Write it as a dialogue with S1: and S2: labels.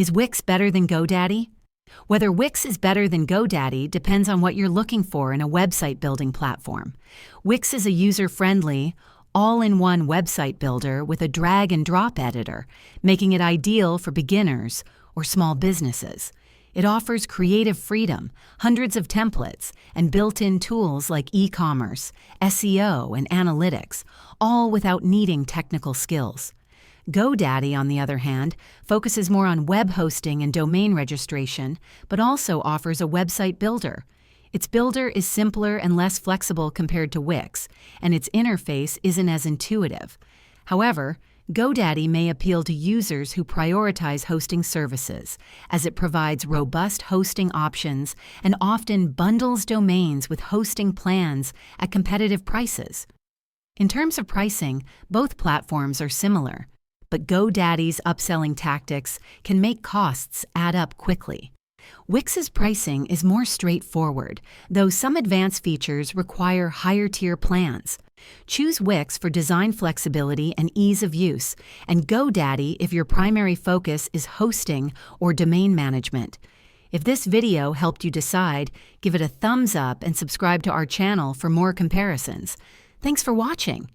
S1: Is Wix better than Godaddy? Whether Wix is better than Godaddy depends on what you're looking for in a website building platform. Wix is a user-friendly, all-in-one website builder with a drag-and-drop editor, making it ideal for beginners or small businesses. It offers creative freedom, hundreds of templates, and built-in tools like e-commerce, SEO, and analytics, all without needing technical skills. Godaddy, on the other hand, focuses more on web hosting and domain registration, but also offers a website builder. Its builder is simpler and less flexible compared to Wix, and its interface isn't as intuitive. However, Godaddy may appeal to users who prioritize hosting services, as it provides robust hosting options and often bundles domains with hosting plans at competitive prices. In terms of pricing, both platforms are similar, but GoDaddy's upselling tactics can make costs add up quickly. Wix's pricing is more straightforward, though some advanced features require higher-tier plans. Choose Wix for design flexibility and ease of use, and GoDaddy if your primary focus is hosting or domain management. If this video helped you decide, give it a thumbs up and subscribe to our channel for more comparisons. Thanks for watching.